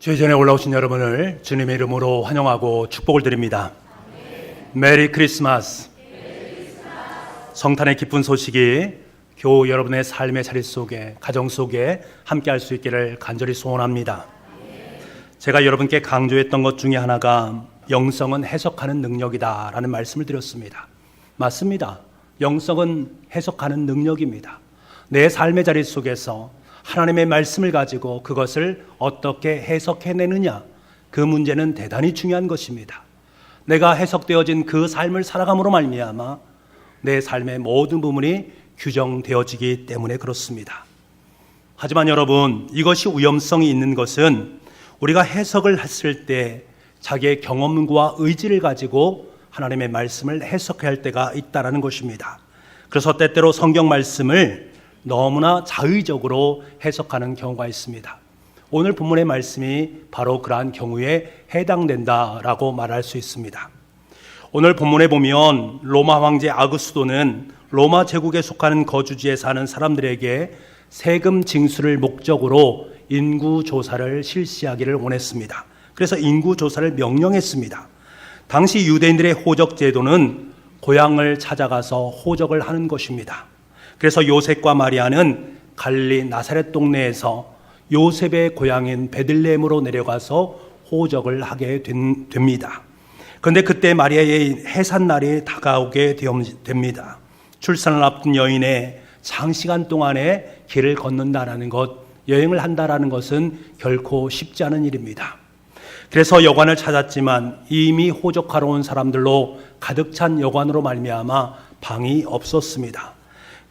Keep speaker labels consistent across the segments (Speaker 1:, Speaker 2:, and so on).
Speaker 1: 주의전에 올라오신 여러분을 주님의 이름으로 환영하고 축복을 드립니다. 메리 크리스마스. 성탄의 기쁜 소식이 교우 여러분의 삶의 자리 속에, 가정 속에 함께 할 수 있기를 간절히 소원합니다. 제가 여러분께 강조했던 것 중에 하나가 영성은 해석하는 능력이다 라는 말씀을 드렸습니다. 맞습니다. 영성은 해석하는 능력입니다. 내 삶의 자리 속에서 하나님의 말씀을 가지고 그것을 어떻게 해석해내느냐, 그 문제는 대단히 중요한 것입니다. 내가 해석되어진 그 삶을 살아감으로 말미암아 내 삶의 모든 부분이 규정되어지기 때문에 그렇습니다. 하지만 여러분, 이것이 위험성이 있는 것은 우리가 해석을 했을 때 자기의 경험과 의지를 가지고 하나님의 말씀을 해석해야 할 때가 있다는 것입니다. 그래서 때때로 성경 말씀을 너무나 자의적으로 해석하는 경우가 있습니다. 오늘 본문의 말씀이 바로 그러한 경우에 해당된다라고 말할 수 있습니다. 오늘 본문에 보면 로마 황제 아구스도는 로마 제국에 속하는 거주지에 사는 사람들에게 세금 징수를 목적으로 인구조사를 실시하기를 원했습니다. 그래서 인구조사를 명령했습니다. 당시 유대인들의 호적 제도는 고향을 찾아가서 호적을 하는 것입니다. 그래서 요셉과 마리아는 갈릴리 나사렛 동네에서 요셉의 고향인 베들레헴으로 내려가서 호적을 하게 됩니다. 그런데 그때 마리아의 해산날이 다가오게 됩니다. 출산을 앞둔 여인의 장시간 동안에 길을 걷는다라는 것, 여행을 한다라는 것은 결코 쉽지 않은 일입니다. 그래서 여관을 찾았지만 이미 호적하러 온 사람들로 가득 찬 여관으로 말미암아 방이 없었습니다.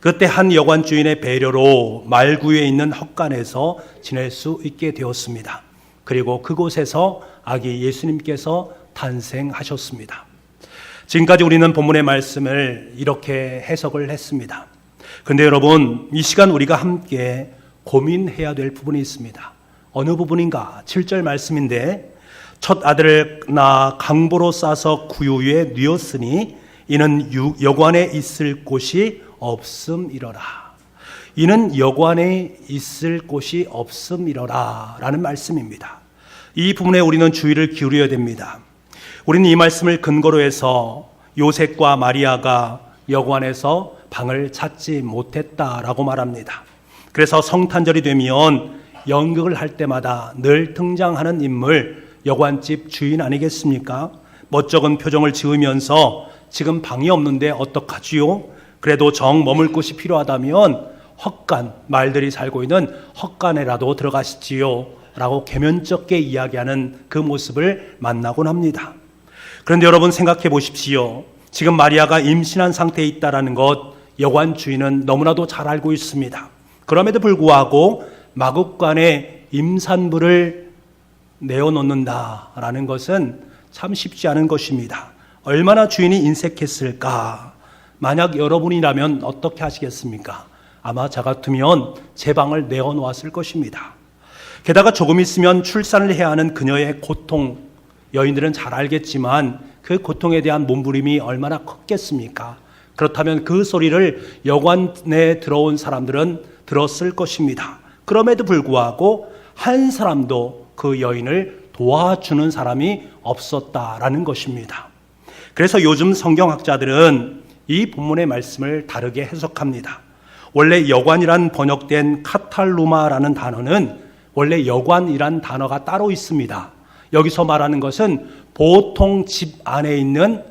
Speaker 1: 그때 한 여관 주인의 배려로 말구에 있는 헛간에서 지낼 수 있게 되었습니다. 그리고 그곳에서 아기 예수님께서 탄생하셨습니다. 지금까지 우리는 본문의 말씀을 이렇게 해석을 했습니다. 그런데 여러분, 이 시간 우리가 함께 고민해야 될 부분이 있습니다. 어느 부분인가? 7절 말씀인데, 첫 아들을 낳아 강보로 싸서 구유에 뉘었으니 이는 여관에 있을 곳이 없음이러라. 이는 여관에 있을 곳이 없음이러라 라는 말씀입니다. 이 부분에 우리는 주의를 기울여야 됩니다. 우리는 이 말씀을 근거로 해서 요셉과 마리아가 여관에서 방을 찾지 못했다라고 말합니다. 그래서 성탄절이 되면 연극을 할 때마다 늘 등장하는 인물, 여관집 주인 아니겠습니까? 멋쩍은 표정을 지으면서 지금 방이 없는데 어떡하지요? 그래도 정 머물 곳이 필요하다면 헛간, 말들이 살고 있는 헛간에라도 들어가시지요 라고 개면쩍게 이야기하는 그 모습을 만나곤 합니다. 그런데 여러분 생각해 보십시오. 지금 마리아가 임신한 상태에 있다는 것 여관 주인은 너무나도 잘 알고 있습니다. 그럼에도 불구하고 마국간에 임산부를 내어놓는다라는 것은 참 쉽지 않은 것입니다. 얼마나 주인이 인색했을까? 만약 여러분이라면 어떻게 하시겠습니까? 아마 저 같으면 제 방을 내어놓았을 것입니다. 게다가 조금 있으면 출산을 해야 하는 그녀의 고통, 여인들은 잘 알겠지만 그 고통에 대한 몸부림이 얼마나 컸겠습니까? 그렇다면 그 소리를 여관에 들어온 사람들은 들었을 것입니다. 그럼에도 불구하고 한 사람도 그 여인을 도와주는 사람이 없었다라는 것입니다. 그래서 요즘 성경학자들은 이 본문의 말씀을 다르게 해석합니다. 원래 여관이란 번역된 카탈루마라는 단어는 원래 여관이란 단어가 따로 있습니다. 여기서 말하는 것은 보통 집 안에 있는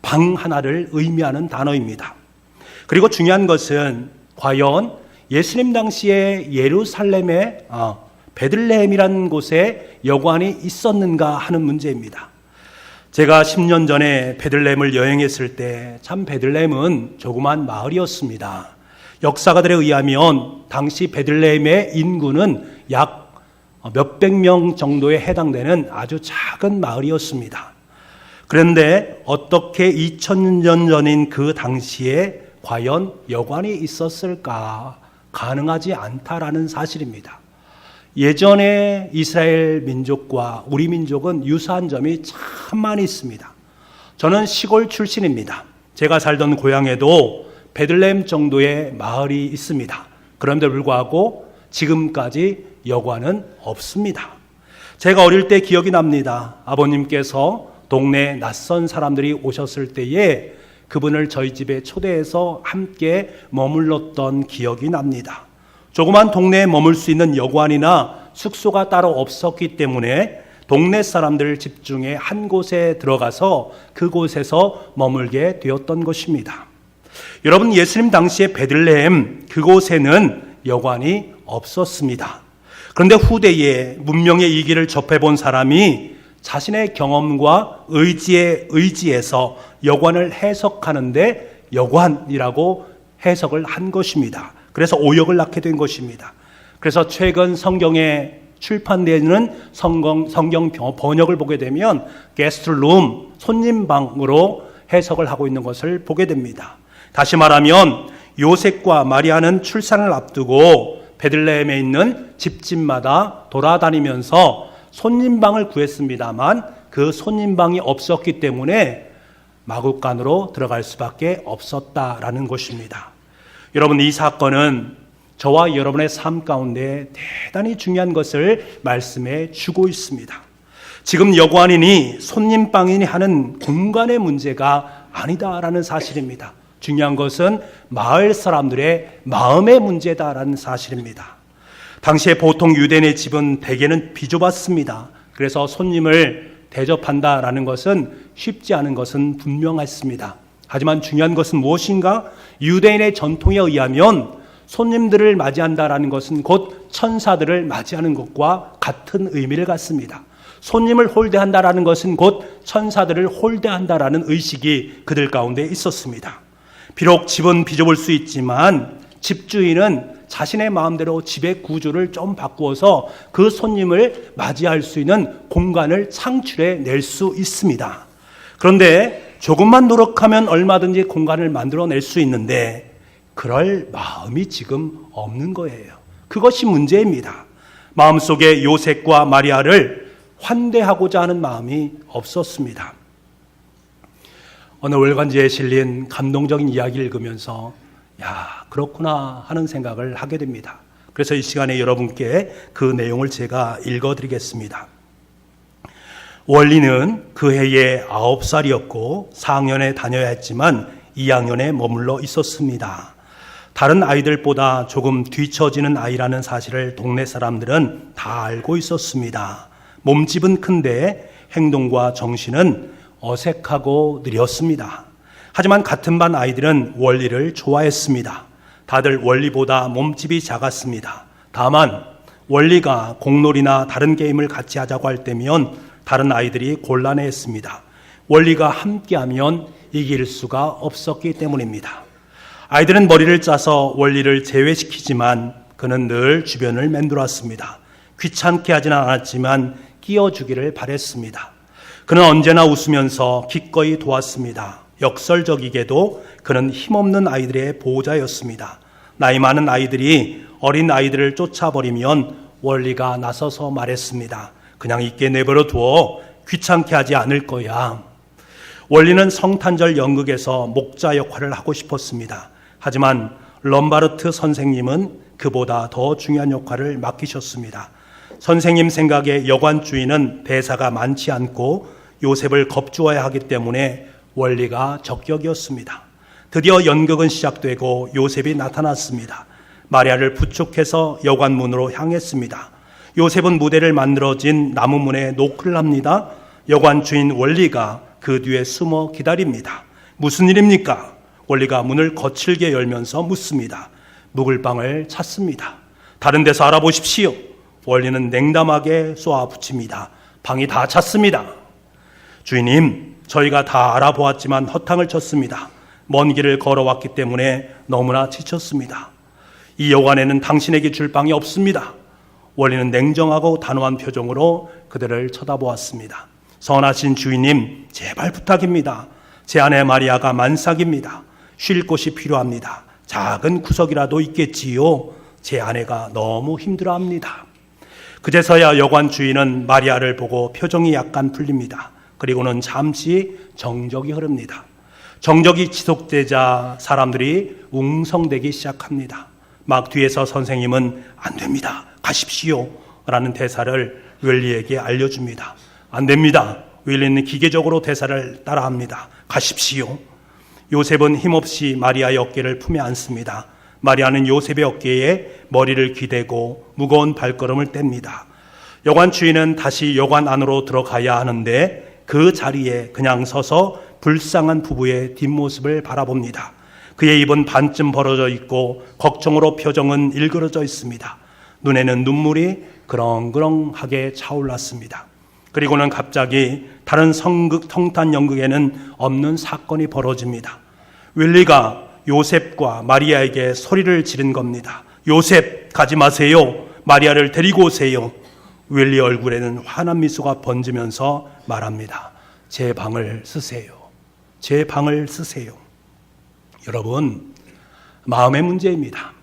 Speaker 1: 방 하나를 의미하는 단어입니다. 그리고 중요한 것은 과연 예수님 당시에 예루살렘의 베들레헴이라는 곳에 여관이 있었는가 하는 문제입니다. 제가 10년 전에 베들레헴을 여행했을 때 참 베들레헴은 조그만 마을이었습니다. 역사가들에 의하면 당시 베들레헴의 인구는 약 몇백 명 정도에 해당되는 아주 작은 마을이었습니다. 그런데 어떻게 2000년 전인 그 당시에 과연 여관이 있었을까? 가능하지 않다라는 사실입니다. 예전에 이스라엘 민족과 우리 민족은 유사한 점이 참 많이 있습니다. 저는 시골 출신입니다. 제가 살던 고향에도 베들레헴 정도의 마을이 있습니다. 그런데 불구하고 지금까지 여관은 없습니다. 제가 어릴 때 기억이 납니다. 아버님께서 동네 낯선 사람들이 오셨을 때에 그분을 저희 집에 초대해서 함께 머물렀던 기억이 납니다. 조그만 동네에 머물 수 있는 여관이나 숙소가 따로 없었기 때문에 동네 사람들 집중해 한 곳에 들어가서 그곳에서 머물게 되었던 것입니다. 여러분, 예수님 당시에 베들레헴 그곳에는 여관이 없었습니다. 그런데 후대에 문명의 이 길을 접해본 사람이 자신의 경험과 의지에서 여관을 해석하는데 여관이라고 해석을 한 것입니다. 그래서 오역을 낳게 된 것입니다. 그래서 최근 성경에 출판되는 성경 번역을 보게 되면 게스트룸, 손님방으로 해석을 하고 있는 것을 보게 됩니다. 다시 말하면 요셉과 마리아는 출산을 앞두고 베들레헴에 있는 집집마다 돌아다니면서 손님방을 구했습니다만 그 손님방이 없었기 때문에 마구간으로 들어갈 수밖에 없었다라는 것입니다. 여러분, 이 사건은 저와 여러분의 삶 가운데 대단히 중요한 것을 말씀해 주고 있습니다. 지금 여관이니 손님방이니 하는 공간의 문제가 아니다라는 사실입니다. 중요한 것은 마을 사람들의 마음의 문제다라는 사실입니다. 당시에 보통 유대인의 집은 대개는 비좁았습니다. 그래서 손님을 대접한다라는 것은 쉽지 않은 것은 분명했습니다. 하지만 중요한 것은 무엇인가? 유대인의 전통에 의하면 손님들을 맞이한다라는 것은 곧 천사들을 맞이하는 것과 같은 의미를 갖습니다. 손님을 홀대한다라는 것은 곧 천사들을 홀대한다라는 의식이 그들 가운데 있었습니다. 비록 집은 비좁을 수 있지만 집주인은 자신의 마음대로 집의 구조를 좀 바꾸어서 그 손님을 맞이할 수 있는 공간을 창출해 낼 수 있습니다. 그런데 조금만 노력하면 얼마든지 공간을 만들어낼 수 있는데 그럴 마음이 지금 없는 거예요. 그것이 문제입니다. 마음속에 요셉과 마리아를 환대하고자 하는 마음이 없었습니다. 어느 월간지에 실린 감동적인 이야기를 읽으면서 그렇구나 하는 생각을 하게 됩니다. 그래서 이 시간에 여러분께 그 내용을 제가 읽어드리겠습니다. 원리는 그 해에 9살이었고 4학년에 다녀야 했지만 2학년에 머물러 있었습니다. 다른 아이들보다 조금 뒤처지는 아이라는 사실을 동네 사람들은 다 알고 있었습니다. 몸집은 큰데 행동과 정신은 어색하고 느렸습니다. 하지만 같은 반 아이들은 원리를 좋아했습니다. 다들 원리보다 몸집이 작았습니다. 다만 원리가 공놀이나 다른 게임을 같이 하자고 할 때면 다른 아이들이 곤란해했습니다. 원리가 함께하면 이길 수가 없었기 때문입니다. 아이들은 머리를 짜서 원리를 제외시키지만 그는 늘 주변을 맴돌았습니다. 귀찮게 하지는 않았지만 끼워주기를 바랬습니다. 그는 언제나 웃으면서 기꺼이 도왔습니다. 역설적이게도 그는 힘없는 아이들의 보호자였습니다. 나이 많은 아이들이 어린 아이들을 쫓아버리면 원리가 나서서 말했습니다. 그냥 있게 내버려 두어. 귀찮게 하지 않을 거야. 원리는 성탄절 연극에서 목자 역할을 하고 싶었습니다. 하지만 럼바르트 선생님은 그보다 더 중요한 역할을 맡기셨습니다. 선생님 생각에 여관 주인은 대사가 많지 않고 요셉을 겁주어야 하기 때문에 원리가 적격이었습니다. 드디어 연극은 시작되고 요셉이 나타났습니다. 마리아를 부축해서 여관 문으로 향했습니다. 요셉은 무대를 만들어진 나무 문에 노크를 합니다. 여관 주인 원리가 그 뒤에 숨어 기다립니다. 무슨 일입니까? 원리가 문을 거칠게 열면서 묻습니다. 묵을방을 찾습니다. 다른 데서 알아보십시오. 원리는 냉담하게 쏘아붙입니다. 방이 다 찼습니다. 주인님, 저희가 다 알아보았지만 허탕을 쳤습니다. 먼 길을 걸어왔기 때문에 너무나 지쳤습니다. 이 여관에는 당신에게 줄 방이 없습니다. 원리는 냉정하고 단호한 표정으로 그들을 쳐다보았습니다. 선하신 주인님, 제발 부탁입니다. 제 아내 마리아가 만삭입니다. 쉴 곳이 필요합니다. 작은 구석이라도 있겠지요. 제 아내가 너무 힘들어합니다. 그제서야 여관 주인은 마리아를 보고 표정이 약간 풀립니다. 그리고는 잠시 정적이 흐릅니다. 정적이 지속되자 사람들이 웅성대기 시작합니다. 막 뒤에서 선생님은 안 됩니다. 가십시오. 라는 대사를 웰리에게 알려줍니다. 안 됩니다. 웰리는 기계적으로 대사를 따라합니다. 가십시오. 요셉은 힘없이 마리아의 어깨를 품에 안습니다. 마리아는 요셉의 어깨에 머리를 기대고 무거운 발걸음을 뗍니다. 여관 주인은 다시 여관 안으로 들어가야 하는데 그 자리에 그냥 서서 불쌍한 부부의 뒷모습을 바라봅니다. 그의 입은 반쯤 벌어져 있고 걱정으로 표정은 일그러져 있습니다. 눈에는 눈물이 그렁그렁하게 차올랐습니다. 그리고는 갑자기 다른 성탄 연극에는 없는 사건이 벌어집니다. 웰리가 요셉과 마리아에게 소리를 지른 겁니다. 요셉, 가지 마세요. 마리아를 데리고 오세요. 웰리 얼굴에는 환한 미소가 번지면서 말합니다. 제 방을 쓰세요. 제 방을 쓰세요. 여러분, 마음의 문제입니다.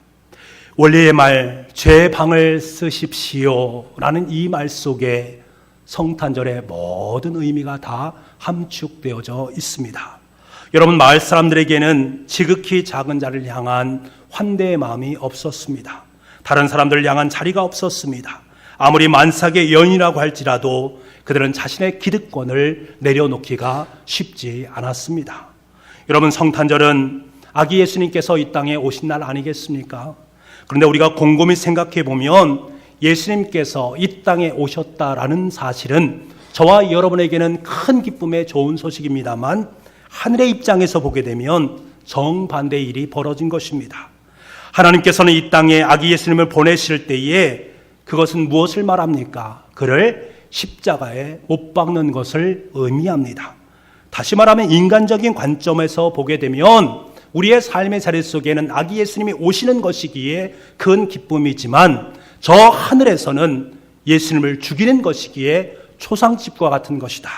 Speaker 1: 원리의 말, 제 방을 쓰십시오 라는 이 말 속에 성탄절의 모든 의미가 다 함축되어져 있습니다. 여러분, 마을 사람들에게는 지극히 작은 자를 향한 환대의 마음이 없었습니다. 다른 사람들을 향한 자리가 없었습니다. 아무리 만삭의 여인이라고 할지라도 그들은 자신의 기득권을 내려놓기가 쉽지 않았습니다. 여러분, 성탄절은 아기 예수님께서 이 땅에 오신 날 아니겠습니까? 그런데 우리가 곰곰이 생각해 보면 예수님께서 이 땅에 오셨다라는 사실은 저와 여러분에게는 큰 기쁨의 좋은 소식입니다만 하늘의 입장에서 보게 되면 정반대의 일이 벌어진 것입니다. 하나님께서는 이 땅에 아기 예수님을 보내실 때에 그것은 무엇을 말합니까? 그를 십자가에 못 박는 것을 의미합니다. 다시 말하면 인간적인 관점에서 보게 되면 우리의 삶의 자리 속에는 아기 예수님이 오시는 것이기에 큰 기쁨이지만 저 하늘에서는 예수님을 죽이는 것이기에 초상집과 같은 것이다.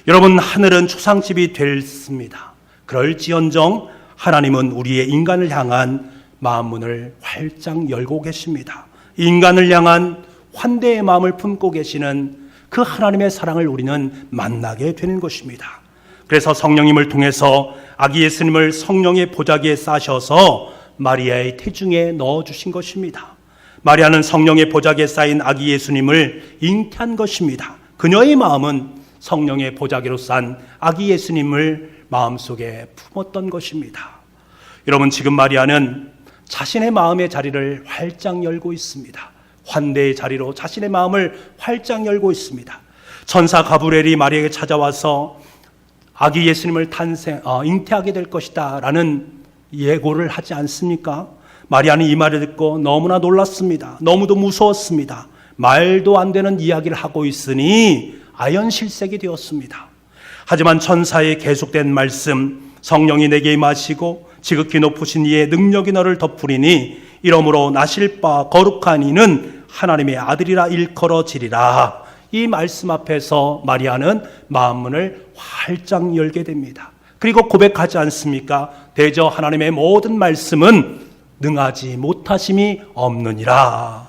Speaker 1: 여러분, 하늘은 초상집이 됐습니다. 그럴지언정 하나님은 우리의 인간을 향한 마음문을 활짝 열고 계십니다. 인간을 향한 환대의 마음을 품고 계시는 그 하나님의 사랑을 우리는 만나게 되는 것입니다. 그래서 성령님을 통해서 아기 예수님을 성령의 보자기에 싸셔서 마리아의 태중에 넣어주신 것입니다. 마리아는 성령의 보자기에 쌓인 아기 예수님을 잉태한 것입니다. 그녀의 마음은 성령의 보자기로 싼 아기 예수님을 마음속에 품었던 것입니다. 여러분, 지금 마리아는 자신의 마음의 자리를 활짝 열고 있습니다. 환대의 자리로 자신의 마음을 활짝 열고 있습니다. 천사 가브리엘이 마리아에게 찾아와서 아기 예수님을 잉태하게 될 것이다 라는 예고를 하지 않습니까? 마리아는 이 말을 듣고 너무나 놀랐습니다. 너무도 무서웠습니다. 말도 안 되는 이야기를 하고 있으니 아연실색이 되었습니다. 하지만 천사의 계속된 말씀, 성령이 내게 임하시고 지극히 높으신 이의 능력이 너를 덮으리니 이러므로 나실 바 거룩한 이는 하나님의 아들이라 일컬어지리라. 이 말씀 앞에서 마리아는 마음문을 활짝 열게 됩니다. 그리고 고백하지 않습니까? 대저 하나님의 모든 말씀은 능하지 못하심이 없느니라.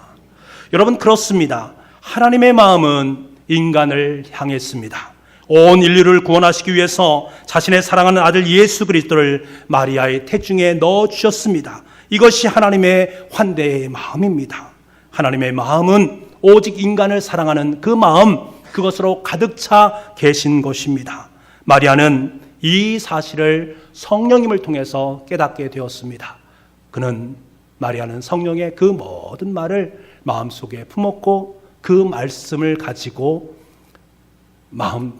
Speaker 1: 여러분, 그렇습니다. 하나님의 마음은 인간을 향했습니다. 온 인류를 구원하시기 위해서 자신의 사랑하는 아들 예수 그리스도를 마리아의 태중에 넣어주셨습니다. 이것이 하나님의 환대의 마음입니다. 하나님의 마음은 오직 인간을 사랑하는 그 마음, 그것으로 가득 차 계신 것입니다. 마리아는 이 사실을 성령님을 통해서 깨닫게 되었습니다. 마리아는 성령의 그 모든 말을 마음속에 품었고 그 말씀을 가지고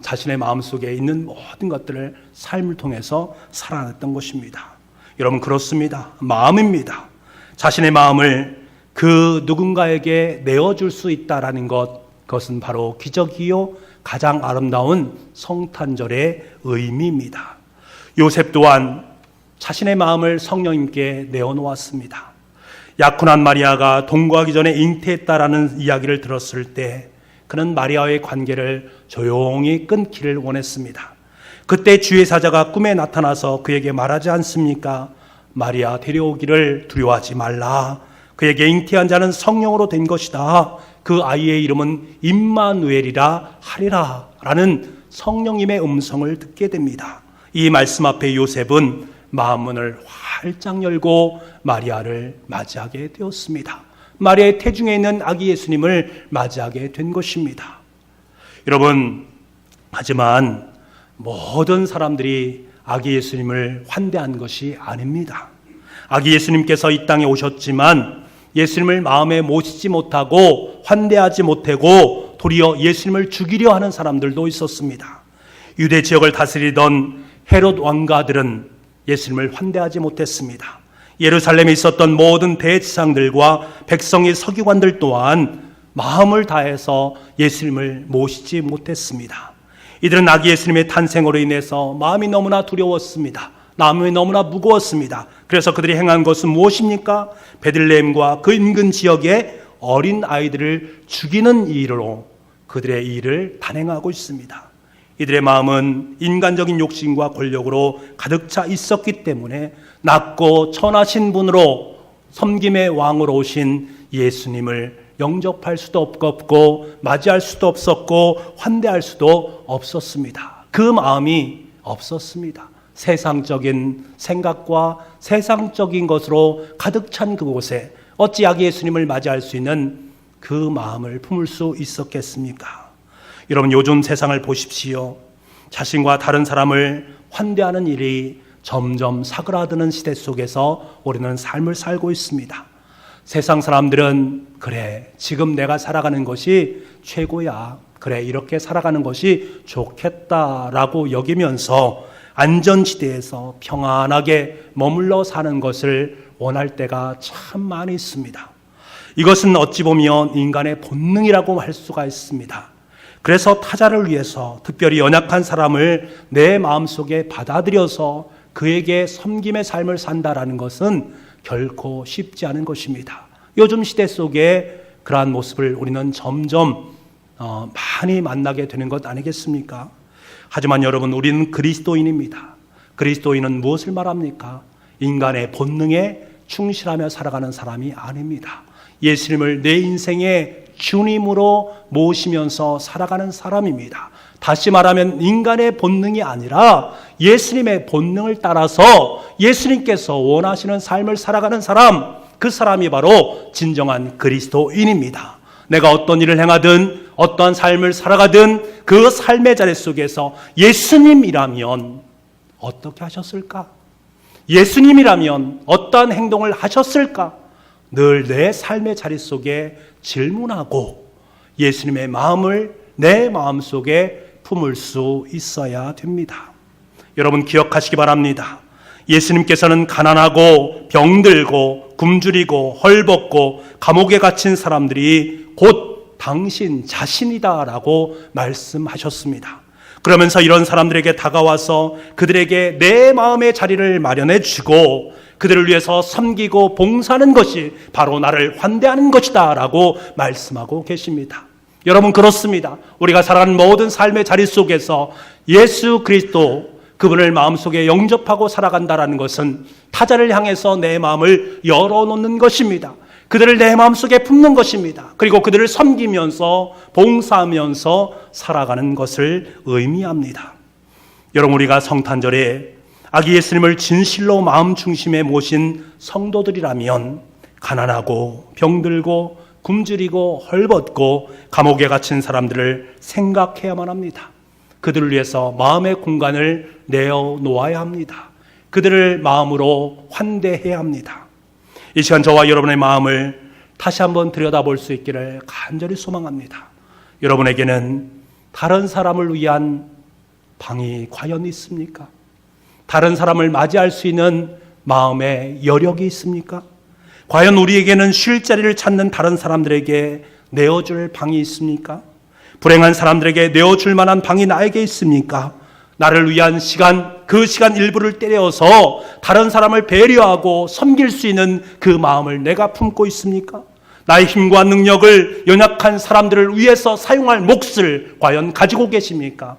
Speaker 1: 자신의 마음속에 있는 모든 것들을 삶을 통해서 살아냈던 것입니다. 여러분, 그렇습니다. 마음입니다. 자신의 마음을 그 누군가에게 내어줄 수 있다라는 그것은 바로 기적이요 가장 아름다운 성탄절의 의미입니다. 요셉 또한 자신의 마음을 성령님께 내어놓았습니다. 약혼한 마리아가 동거하기 전에 잉태했다라는 이야기를 들었을 때 그는 마리아와의 관계를 조용히 끊기를 원했습니다. 그때 주의 사자가 꿈에 나타나서 그에게 말하지 않습니까? 마리아 데려오기를 두려워하지 말라. 그에게 잉태한 자는 성령으로 된 것이다. 그 아이의 이름은 임마누엘이라 하리라 라는 성령님의 음성을 듣게 됩니다. 이 말씀 앞에 요셉은 마음문을 활짝 열고 마리아를 맞이하게 되었습니다. 마리아의 태중에 있는 아기 예수님을 맞이하게 된 것입니다. 여러분, 하지만 모든 사람들이 아기 예수님을 환대한 것이 아닙니다. 아기 예수님께서 이 땅에 오셨지만 예수님을 마음에 모시지 못하고 환대하지 못하고 도리어 예수님을 죽이려 하는 사람들도 있었습니다. 유대 지역을 다스리던 헤롯 왕가들은 예수님을 환대하지 못했습니다. 예루살렘에 있었던 모든 대지상들과 백성의 서기관들 또한 마음을 다해서 예수님을 모시지 못했습니다. 이들은 아기 예수님의 탄생으로 인해서 마음이 너무나 두려웠습니다. 마음이 너무나 무거웠습니다. 그래서 그들이 행한 것은 무엇입니까? 베들레헴과 그 인근 지역의 어린 아이들을 죽이는 일로 그들의 일을 단행하고 있습니다. 이들의 마음은 인간적인 욕심과 권력으로 가득 차 있었기 때문에 낮고 천하신 분으로 섬김의 왕으로 오신 예수님을 영접할 수도 없고 맞이할 수도 없었고 환대할 수도 없었습니다. 그 마음이 없었습니다. 세상적인 생각과 세상적인 것으로 가득 찬 그곳에 어찌 아기 예수님을 맞이할 수 있는 그 마음을 품을 수 있었겠습니까? 여러분, 요즘 세상을 보십시오. 자신과 다른 사람을 환대하는 일이 점점 사그라드는 시대 속에서 우리는 삶을 살고 있습니다. 세상 사람들은 그래, 지금 내가 살아가는 것이 최고야, 그래, 이렇게 살아가는 것이 좋겠다라고 여기면서 안전지대에서 평안하게 머물러 사는 것을 원할 때가 참 많이 있습니다. 이것은 어찌 보면 인간의 본능이라고 할 수가 있습니다. 그래서 타자를 위해서 특별히 연약한 사람을 내 마음속에 받아들여서 그에게 섬김의 삶을 산다라는 것은 결코 쉽지 않은 것입니다. 요즘 시대 속에 그러한 모습을 우리는 점점 많이 만나게 되는 것 아니겠습니까? 하지만 여러분, 우리는 그리스도인입니다. 그리스도인은 무엇을 말합니까? 인간의 본능에 충실하며 살아가는 사람이 아닙니다. 예수님을 내 인생의 주님으로 모시면서 살아가는 사람입니다. 다시 말하면 인간의 본능이 아니라 예수님의 본능을 따라서 예수님께서 원하시는 삶을 살아가는 사람, 그 사람이 바로 진정한 그리스도인입니다. 내가 어떤 일을 행하든 어떠한 삶을 살아가든 그 삶의 자리 속에서 예수님이라면 어떻게 하셨을까? 예수님이라면 어떠한 행동을 하셨을까? 늘 내 삶의 자리 속에 질문하고 예수님의 마음을 내 마음속에 품을 수 있어야 됩니다. 여러분, 기억하시기 바랍니다. 예수님께서는 가난하고 병들고 굶주리고 헐벗고 감옥에 갇힌 사람들이 곧 당신 자신이다라고 말씀하셨습니다. 그러면서 이런 사람들에게 다가와서 그들에게 내 마음의 자리를 마련해 주고 그들을 위해서 섬기고 봉사하는 것이 바로 나를 환대하는 것이다 라고 말씀하고 계십니다. 여러분, 그렇습니다. 우리가 살아가는 모든 삶의 자리 속에서 예수 그리스도 그분을 마음속에 영접하고 살아간다라는 것은 타자를 향해서 내 마음을 열어놓는 것입니다. 그들을 내 마음속에 품는 것입니다. 그리고 그들을 섬기면서 봉사하면서 살아가는 것을 의미합니다. 여러분, 우리가 성탄절에 아기 예수님을 진실로 마음 중심에 모신 성도들이라면 가난하고 병들고 굶주리고 헐벗고 감옥에 갇힌 사람들을 생각해야만 합니다. 그들을 위해서 마음의 공간을 내어놓아야 합니다. 그들을 마음으로 환대해야 합니다. 이 시간 저와 여러분의 마음을 다시 한번 들여다볼 수 있기를 간절히 소망합니다. 여러분에게는 다른 사람을 위한 방이 과연 있습니까? 다른 사람을 맞이할 수 있는 마음의 여력이 있습니까? 과연 우리에게는 쉴 자리를 찾는 다른 사람들에게 내어줄 방이 있습니까? 불행한 사람들에게 내어줄 만한 방이 나에게 있습니까? 나를 위한 시간, 그 시간 일부를 때려서 다른 사람을 배려하고 섬길 수 있는 그 마음을 내가 품고 있습니까? 나의 힘과 능력을 연약한 사람들을 위해서 사용할 몫을 과연 가지고 계십니까?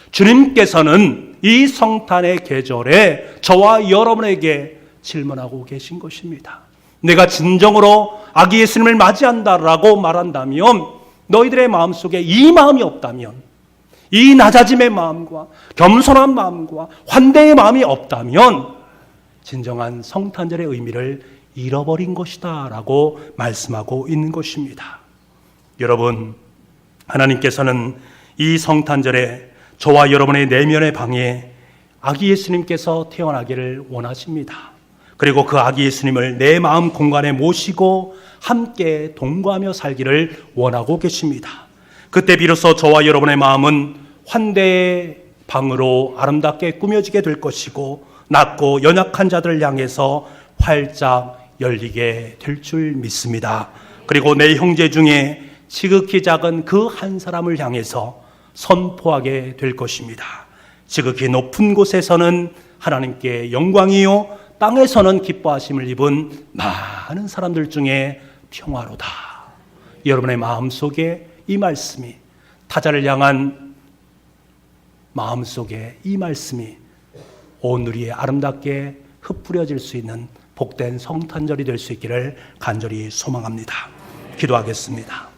Speaker 1: 주님께서는 이 성탄의 계절에 저와 여러분에게 질문하고 계신 것입니다. 내가 진정으로 아기 예수님을 맞이한다라고 말한다면 너희들의 마음속에 이 마음이 없다면, 이 낮아짐의 마음과 겸손한 마음과 환대의 마음이 없다면 진정한 성탄절의 의미를 잃어버린 것이다 라고 말씀하고 있는 것입니다. 여러분, 하나님께서는 이 성탄절에 저와 여러분의 내면의 방에 아기 예수님께서 태어나기를 원하십니다. 그리고 그 아기 예수님을 내 마음 공간에 모시고 함께 동거하며 살기를 원하고 계십니다. 그때 비로소 저와 여러분의 마음은 환대의 방으로 아름답게 꾸며지게 될 것이고 낮고 연약한 자들을 향해서 활짝 열리게 될 줄 믿습니다. 그리고 내 형제 중에 지극히 작은 그 한 사람을 향해서 선포하게 될 것입니다. 지극히 높은 곳에서는 하나님께 영광이요 땅에서는 기뻐하심을 입은 많은 사람들 중에 평화로다. 여러분의 마음속에 이 말씀이, 타자를 향한 마음속에 이 말씀이 오늘이 아름답게 흩뿌려질 수 있는 복된 성탄절이 될 수 있기를 간절히 소망합니다. 기도하겠습니다.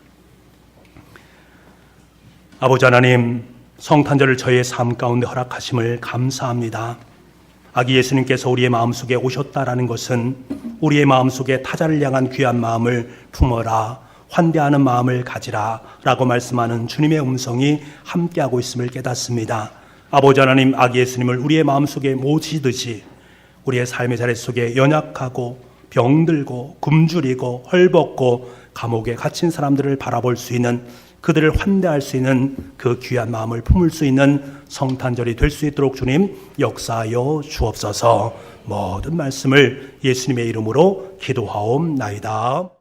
Speaker 1: 아버지 하나님, 성탄절을 저희의 삶 가운데 허락하심을 감사합니다. 아기 예수님께서 우리의 마음속에 오셨다라는 것은 우리의 마음속에 타자를 향한 귀한 마음을 품어라, 환대하는 마음을 가지라 라고 말씀하는 주님의 음성이 함께하고 있음을 깨닫습니다. 아버지 하나님, 아기 예수님을 우리의 마음속에 모시듯이 우리의 삶의 자리 속에 연약하고 병들고 굶주리고 헐벗고 감옥에 갇힌 사람들을 바라볼 수 있는, 그들을 환대할 수 있는 그 귀한 마음을 품을 수 있는 성탄절이 될 수 있도록 주님 역사하여 주옵소서. 모든 말씀을 예수님의 이름으로 기도하옵나이다.